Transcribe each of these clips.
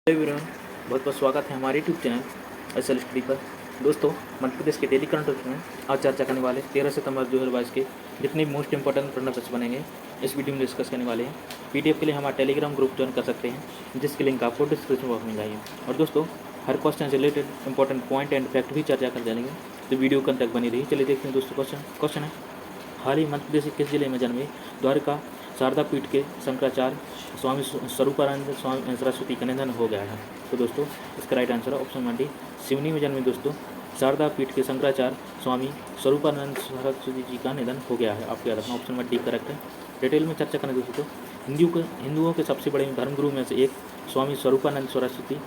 Everyone, बहुत बहुत स्वागत है हमारे यूट्यूब चैनल एस.एल. स्टडी पर। दोस्तों, मध्य प्रदेश के डेली करंट अफेयर्स में आज चर्चा करने वाले 13 सितंबर 2022 के जितने भी मोस्ट इंपॉर्टेंट करंट अफेयर्स बनेंगे इस वीडियो में डिस्कस करने वाले हैं। पीडीएफ के लिए हमारा टेलीग्राम ग्रुप ज्वाइन कर सकते हैं, जिसकी लिंक आपको डिस्क्रिप्शन बॉक्स में मिल जाएगी। और दोस्तों, हर क्वेश्चन से related important point and fact भी चर्चा कर जाएंगे, तो वीडियो कल तक बनी रही। चलिए देखते हैं दोस्तों। क्वेश्चन है, हाल ही मध्य प्रदेश के किस जिले में जन्मे द्वारका शारदा पीठ के शंकराचार्य स्वामी स्वरूपानंद स्वामी सरस्वती का निधन हो गया है? तो दोस्तों, इसका राइट आंसर है ऑप्शन 1 डी, सिवनी में जन्मे दोस्तों शारदा पीठ के शंकराचार्य स्वामी स्वरूपानंद सरस्वती जी का निधन हो गया है। आपको याद रखना, ऑप्शन 1 डी करेक्ट है। डिटेल में चर्चा करें दोस्तों, हिंदुओं के सबसे बड़े धर्मगुरु में से एक स्वामी स्वरूपानंद सरस्वती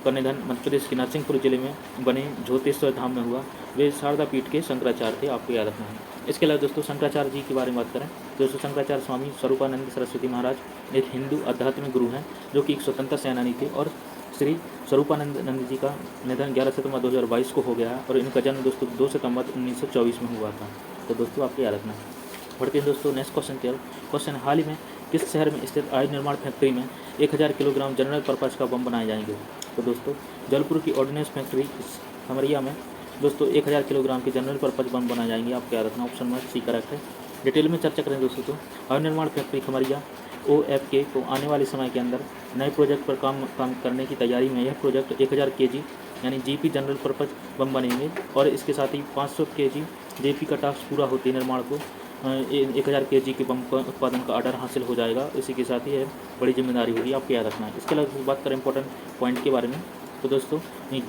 का निधन मध्य प्रदेश के नरसिंहपुर जिले में बने झोतेश्वर धाम में हुआ। वे शारदा पीठ के शंकराचार्य थे। आपको याद रखना है। इसके अलावा दोस्तों, शंकराचार्य जी के बारे में बात करें दोस्तों, शंकराचार्य स्वामी स्वरूपानंद सरस्वती महाराज एक हिंदू आध्यात्मिक गुरु हैं, जो कि एक स्वतंत्रता सेनानी थे। और श्री स्वरूपानंद नंद जी का निधन 11 सितंबर 2022 को हो गया है, और इनका जन्म दोस्तों 2 सितंबर 1924 में हुआ था। तो दोस्तों, आपको याद रखना है। बढ़ते हैं दोस्तों नेक्स्ट क्वेश्चन की ओर। क्वेश्चन, हाल ही में किस शहर में स्थित आयुध निर्माण फैक्ट्री में 1000 किलोग्राम जनरल पर्पज का बम बनाए जाएंगे? तो दोस्तों, जबलपुर की ऑर्डिनेंस फैक्ट्री खमरिया में दोस्तों 1000 किलोग्राम के जनरल पर्पज बम बनाए जाएंगे। आपको याद रखना, ऑप्शन 1 सी करेक्ट है। डिटेल में चर्चा करें दोस्तों, तो आयुध निर्माण फैक्ट्री खमरिया OFK को आने वाले समय के अंदर नए प्रोजेक्ट पर काम करने की तैयारी में। यह प्रोजेक्ट 1000 kg यानी GP जनरल पर्पज बम बनेंगे, और इसके साथ ही 500 kg JP का टास्क पूरा होते निर्माण को 1000 kg के बम का उत्पादन का ऑर्डर हासिल हो जाएगा। इसी के साथ ही यह बड़ी जिम्मेदारी होगी। आपको याद रखना है। इसके अलावा बात करें इंपॉर्टेंट पॉइंट के बारे में, तो दोस्तों,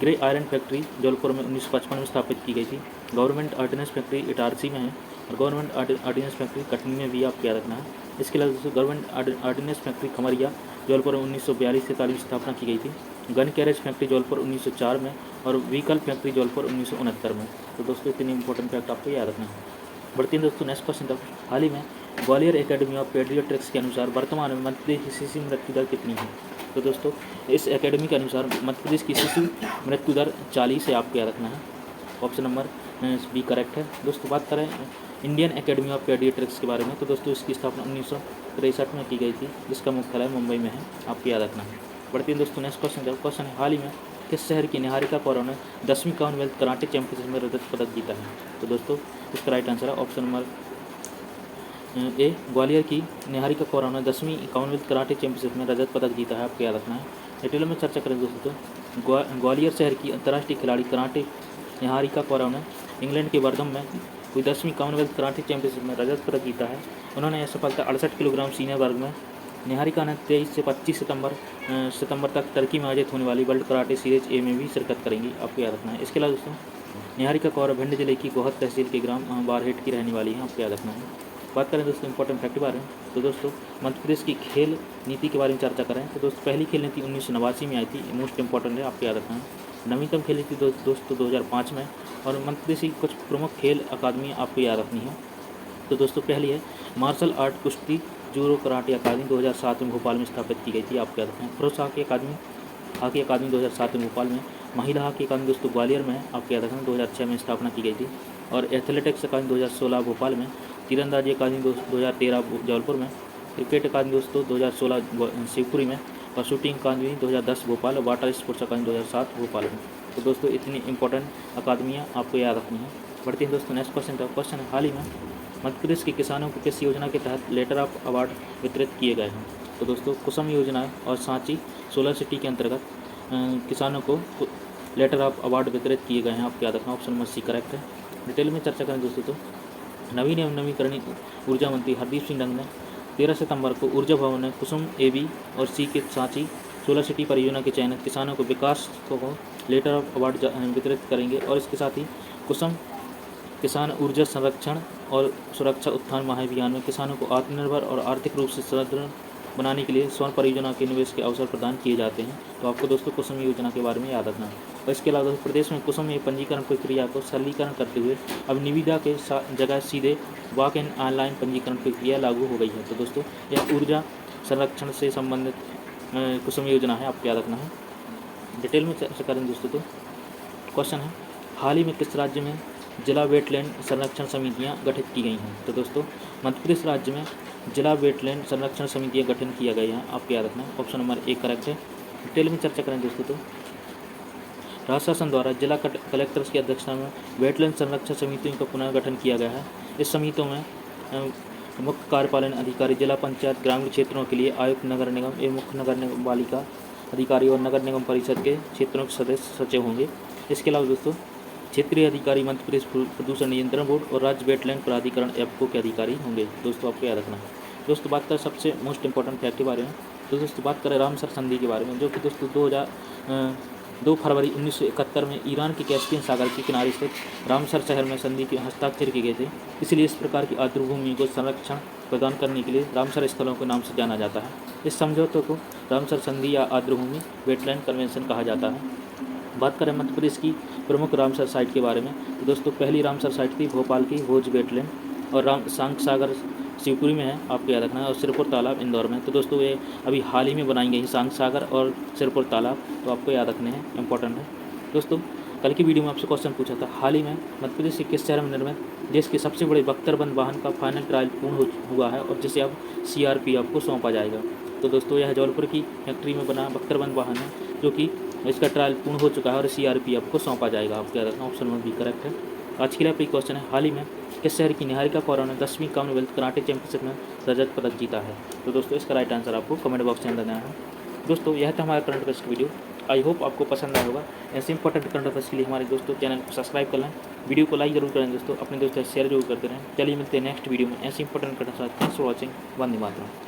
ग्रे आयरन फैक्ट्री जबलपुर में 1955 में स्थापित की गई थी। गवर्नमेंट ऑर्डिनेंस फैक्ट्री इटारसी में है, और गवर्नमेंट ऑर्डिनेंस फैक्ट्री कटनी में भी आपको याद रखना है। इसके अलावा दोस्तों, government ordnance factory Khamaria Jabalpur में 1942 से स्थापना की गई थी। गन कैरेज फैक्ट्री जबलपुर 1904 में, और व्हीकल फैक्ट्री जबलपुर 1969 में। तो दोस्तों, इतनी इंपॉर्टेंट फैक्ट आपको याद रखना है। बढ़ती हैं दोस्तों नेक्स्ट क्वेश्चन तक। हाल ही में ग्वालियर एकेडमी ऑफ पेडियाट्रिक्स के अनुसार वर्तमान में मध्य प्रदेश की शिशु मृत्यु दर कितनी है? तो दोस्तों, इस एकेडमी के अनुसार मध्य प्रदेश की शिशु मृत्यु दर 40 है। आपको याद रखना है, ऑप्शन नंबर बी करेक्ट है। दोस्तों, बात करें इंडियन एकेडमी ऑफ पेडियाट्रिक्स के बारे में, तो दोस्तों इसकी स्थापना 1963 में की गई थी, जिसका मुख्यालय मुंबई में है। आपको याद रखना है। बढ़ती हैं दोस्तों नेक्स्ट क्वेश्चन तक। क्वेश्चन है, हाल ही में किस शहर की निहारिका कौर ने 10वीं कॉमनवेल्थ कराटे चैंपियनशिप में रजत पदक जीता है? तो दोस्तों, इसका राइट आंसर है ऑप्शन नंबर ए, ग्वालियर की निहारिका कौर ने 10वीं कॉमनवेल्थ कराटे चैंपियनशिप में रजत पदक जीता है। आपको याद रखना है। डिटेल में चर्चा करें दोस्तों, तो ग्वालियर शहर की अंतर्राष्ट्रीय खिलाड़ी कराटे निहारिका कौर ने इंग्लैंड के वर्धम में हुई 10वीं कॉमनवेल्थ कराटे चैंपियनशिप में रजत पदक जीता है। उन्होंने यह सफलता 68 किलोग्राम सीनियर वर्ग में। निहारिका ने 23 से 25 सितंबर तक टर्की में आयोजित होने वाली वर्ल्ड कराटे सीरीज ए में भी शिरकत करेंगी। आपको याद रखना है। इसके अलावा दोस्तों, निहारिका कौर भिंड जिले की गोहद तहसील के ग्राम बारहेट की रहने वाली है। आपको याद रखना है। बात करें दोस्तों इंपॉर्टेंट फैक्ट के बारे में, तो दोस्तों मध्य प्रदेश की खेल नीति के बारे में चर्चा करें, तो दोस्तों पहली खेल नीति 1989 में आई थी। मोस्ट इंपॉर्टेंट है, आपको याद रखना है। नवीनतम खेल नीति दोस्तों 2005 में, और मध्य प्रदेश की कुछ प्रमुख खेल अकादमी आपको याद रखनी है। तो दोस्तों पहली है मार्शल आर्ट कुश्ती जूडो कराटे अकादमी 2007 में भोपाल में स्थापित की गई थी। आपको याद रखना है। पुरुष हॉकी अकादमी 2007 में भोपाल में। महिला हॉकी अकादमी दोस्तों ग्वालियर में है। आपको याद रखना, 2006 में स्थापना की गई थी। और एथलेटिक्स अकादमी 2016 भोपाल में। तीरंदाजी अकादमी 2013 जबलपुर में। क्रिकेट अकादमी दोस्तों 2016 शिवपुरी में। और शूटिंग अकादमी 2010 भोपाल, और वाटर स्पोर्ट्स अकादमी 2007 भोपाल में। तो दोस्तों इतनी इंपॉर्टेंट अकादमियाँ आपको याद रखनी है। बढ़ती हैं दोस्तों नेक्स्ट क्वेश्चन का। क्वेश्चन है, हाल ही में मध्य प्रदेश के किसानों को किस योजना के तहत लेटर ऑफ अवार्ड वितरित किए गए हैं? तो दोस्तों कुसुम योजना और सांची सोलर सिटी के अंतर्गत किसानों को लेटर ऑफ अवार्ड वितरित किए गए हैं। आपको याद रखना, ऑप्शन नंबर सी करेक्ट है। डिटेल में चर्चा करें दोस्तों, तो नवीन एवं नवीकरणीय ऊर्जा मंत्री हरदीप सिंह डंग ने 13 सितंबर को ऊर्जा भवन में कुसुम AB और C के सांची सोलर सिटी परियोजना के चयनित किसानों को विकास को लेटर ऑफ अवार्ड वितरित करेंगे। और इसके साथ ही कुसुम किसान ऊर्जा संरक्षण और सुरक्षा उत्थान महाअभियान में किसानों को आत्मनिर्भर और आर्थिक रूप से सुदृढ़ बनाने के लिए स्वर्ण परियोजना के निवेश के अवसर प्रदान किए जाते हैं। तो आपको दोस्तों कुसुम योजना के बारे में याद रखना है। और इसके अलावा प्रदेश में कुसुम में पंजीकरण प्रक्रिया को सरलीकरण करते हुए अब निविदा के जगह सीधे वॉक इन ऑनलाइन पंजीकरण प्रक्रिया लागू हो गई है। तो दोस्तों यह ऊर्जा संरक्षण से संबंधित कुसुम योजना है। आपको याद रखना है। डिटेल में चर्चा करें दोस्तों, तो क्वेश्चन है, हाल ही में किस राज्य में जिला वेटलैंड संरक्षण समितियां गठित की गई हैं? तो दोस्तों मध्य प्रदेश राज्य में जिला वेटलैंड संरक्षण समितियां गठन किया गया है। आपको याद रखना है, ऑप्शन नंबर ए करेक्ट है। डिटेल में चर्चा करें दोस्तों तो राज्य शासन द्वारा जिला कलेक्टर्स की अध्यक्षता में वेटलैंड संरक्षण समितियों का पुनर्गठन किया गया है। इस समितियों में मुख्य कार्यपालन अधिकारी, जिला पंचायत, ग्रामीण क्षेत्रों के लिए आयुक्त, नगर निगम एवं मुख्य नगर निगम पालिका अधिकारी और नगर निगम परिषद के क्षेत्रों के सदस्य सचिव होंगे। इसके अलावा दोस्तों क्षेत्रीय अधिकारी मध्य प्रदेश प्रदूषण नियंत्रण बोर्ड और राज्य वेटलैंड प्राधिकरण एप्को के अधिकारी होंगे। दोस्तों आपको याद रखना है। दोस्तों बात करें सबसे मोस्ट इंपॉर्टेंट फैक्ट के बारे में, तो दोस्तों बात करें रामसर संधि के बारे में, जो कि दोस्तों 2 फरवरी 1971 में ईरान के कैस्पियन सागर के किनारे स्थित रामसर शहर में संधि के हस्ताक्षर किए गए थे। इसलिए इस प्रकार की आर्द्रभूमि को संरक्षण प्रदान करने के लिए रामसर स्थलों के नाम से जाना जाता है। इस समझौते को रामसर संधि या आर्द्रभूमि वेटलैंड कन्वेंशन कहा जाता है। बात करें मध्य प्रदेश की प्रमुख रामसर साइट के बारे में, तो दोस्तों पहली रामसर साइट थी भोपाल की भोज वेटलैंड और शंख सागर शिवपुरी में है, आपको याद रखना है, और सिरपुर तालाब इंदौर में। तो दोस्तों ये अभी हाल ही में बनाई गई शंख सागर और सिरपुर तालाब, तो आपको याद रखने हैं, इंपॉर्टेंट है। दोस्तों कल की वीडियो में आपसे क्वेश्चन पूछा था, हाल ही में मध्य प्रदेश के किस शहर में निर्मित देश के सबसे बड़े बख्तरबंद वाहन का फाइनल ट्रायल पूर्ण हुआ है और जिसे अब CRPF को सौंपा जाएगा। तो दोस्तों यह जबलपुर की फैक्ट्री में बना बख्तरबंद वाहन है, जो कि इसका ट्रायल पूर्ण हो चुका है और CRPF को सौंपा जाएगा। आपको याद रखना, ऑप्शन 1 भी करेक्ट है। आज के लिए आपका क्वेश्चन है, हाल ही में किस शहर की निहारिका कौर ने 10वीं कॉमनवेल्थ कराटे चैंपियनशिप में रजत पदक जीता है। तो दोस्तों इसका राइट आंसर आपको कमेंट बॉक्स में देना है। दोस्तों यह था हमारा करंट अफेयर्स की वीडियो। आई होप आपको पसंद आया होगा। ऐसे इंपॉर्टेंट करंट अफेयर्स के लिए हमारे दोस्तों चैनल को सब्सक्राइब कर लें, वीडियो को लाइक जरूर करें दोस्तों, अपने दोस्तों से शेयर जरूर करते रहें। चलिए मिलते हैं नेक्स्ट वीडियो में ऐसे important current affairs. Thanks for watching. Vande Mataram.